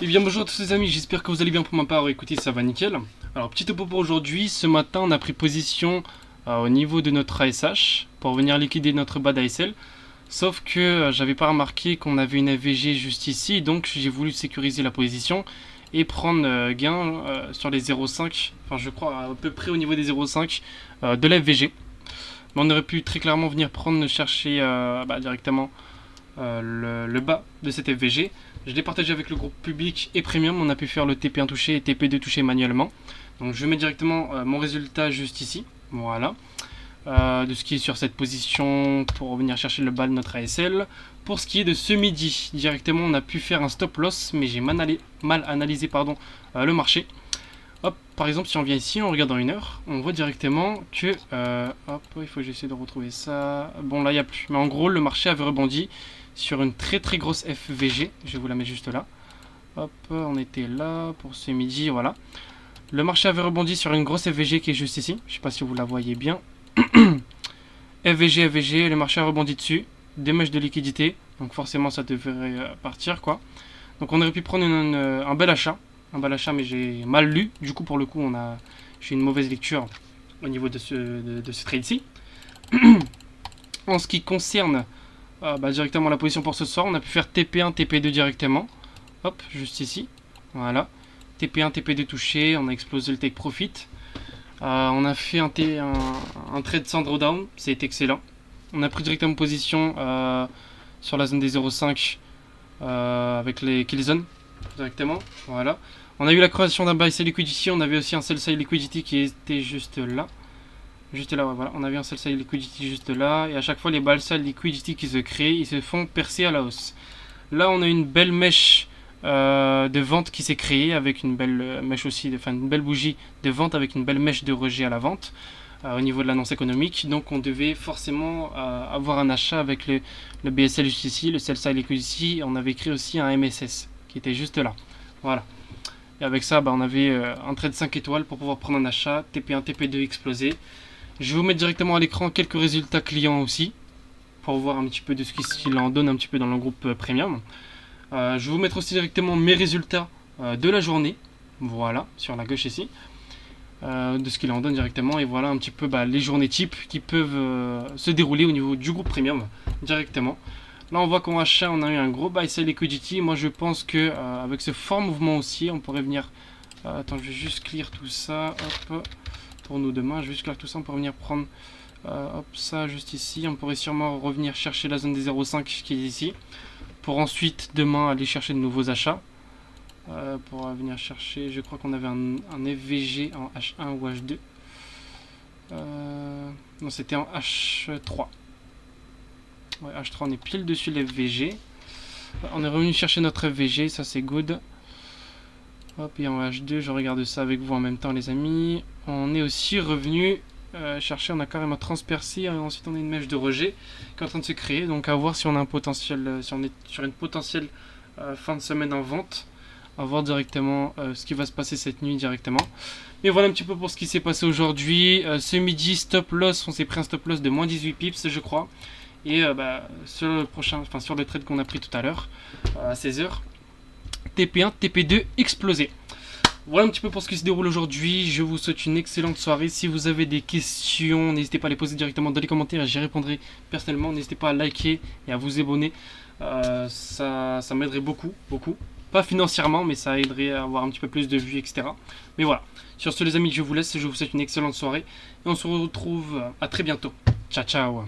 Et bien bonjour à tous les amis, j'espère que vous allez bien. Pour ma part, écoutez, ça va nickel. Alors petit topo pour aujourd'hui, ce matin on a pris position au niveau de notre ASH pour venir liquider notre bas d'ASL. Sauf que j'avais pas remarqué qu'on avait une FVG juste ici, donc j'ai voulu sécuriser la position et prendre gain sur les 0,5, enfin je crois à peu près au niveau des 0,5 de la FVG. Mais on aurait pu très clairement venir chercher directement le bas de cette FVG. Je l'ai partagé avec le groupe public et premium. On a pu faire le TP1 touché et TP2 touché manuellement. Donc je mets directement mon résultat juste ici. Voilà. De ce qui est sur cette position pour venir chercher le bas de notre ASL. Pour ce qui est de ce midi, directement on a pu faire un stop loss, mais j'ai mal analysé le marché. Hop, par exemple, si on vient ici, on regarde dans une heure, on voit directement que... hop, il faut que j'essaie de retrouver ça. Bon, là, il n'y a plus. Mais en gros, le marché avait rebondi sur une très très grosse FVG. Je vais vous la mettre juste là. Hop, on était là pour ce midi, voilà. Le marché avait rebondi sur une grosse FVG qui est juste ici. Je ne sais pas si vous la voyez bien. FVG, FVG, le marché a rebondi dessus. Des mèches de liquidité. Donc forcément, ça devrait partir, quoi. Donc on aurait pu prendre un bel achat. Mais j'ai mal lu. Du coup, pour le coup, j'ai une mauvaise lecture au niveau de ce trade-ci. En ce qui concerne directement la position pour ce soir, on a pu faire TP1, TP2 directement. Hop, juste ici. Voilà. TP1, TP2 touché. On a explosé le take profit. On a fait un trade sans drawdown. C'est excellent. On a pris directement position sur la zone des 0,5 avec les kill zones directement. Voilà. On a eu la création d'un buy sell liquidity. On avait aussi un sell side liquidity qui était juste là. Juste là, ouais, voilà. On avait un sell side liquidity juste là. Et à chaque fois, les buy sell liquidity qui se créent, ils se font percer à la hausse. Là, on a une belle mèche de vente qui s'est créée avec une belle mèche aussi, enfin une belle bougie de vente avec une belle mèche de rejet à la vente au niveau de l'annonce économique. Donc, on devait forcément avoir un achat avec le BSL juste ici, le sell side liquidity. On avait créé aussi un MSS qui était juste là. Voilà. Et avec ça, on avait un trade 5 étoiles pour pouvoir prendre un achat, TP1, TP2 explosé. Je vais vous mettre directement à l'écran quelques résultats clients aussi, pour voir un petit peu de ce qu'il en donne un petit peu dans le groupe premium. Je vais vous mettre aussi directement mes résultats de la journée, voilà, sur la gauche ici, de ce qu'il en donne directement. Et voilà un petit peu les journées types qui peuvent se dérouler au niveau du groupe premium directement. Là, on voit qu'en achat, on a eu un gros buy sell liquidity. Moi, je pense que avec ce fort mouvement aussi, on pourrait venir... attends, je vais juste clear tout ça. Hop, pour nous demain, je vais juste clear tout ça. On pourrait venir prendre hop, ça juste ici. On pourrait sûrement revenir chercher la zone des 0,5 qui est ici. Pour ensuite, demain, aller chercher de nouveaux achats. Pour venir chercher... Je crois qu'on avait un FVG en H1 ou H2. Non, c'était en H3. Ouais, H3, on est pile dessus les FVG. On est revenu chercher notre FVG, ça c'est good. Hop, et en H2, je regarde ça avec vous en même temps, les amis. On est aussi revenu chercher, on a carrément transpercé. Et ensuite, on a une mèche de rejet qui est en train de se créer. Donc, à voir si on a un potentiel, si on est sur une potentielle fin de semaine en vente. À voir directement ce qui va se passer cette nuit directement. Mais voilà un petit peu pour ce qui s'est passé aujourd'hui. Ce midi, stop loss, on s'est pris un stop loss de moins 18 pips, je crois. Et sur le trade qu'on a pris tout à l'heure à 16h, TP1, TP2 explosé. Voilà un petit peu pour ce qui se déroule aujourd'hui. Je vous souhaite une excellente soirée. Si vous avez des questions, n'hésitez pas à les poser directement dans les commentaires. J'y répondrai personnellement. N'hésitez pas à liker et à vous abonner. Ça m'aiderait beaucoup. Pas financièrement, mais ça aiderait à avoir un petit peu plus de vues, etc. Mais voilà. Sur ce, les amis, je vous laisse. Je vous souhaite une excellente soirée. Et on se retrouve à très bientôt. Ciao, ciao.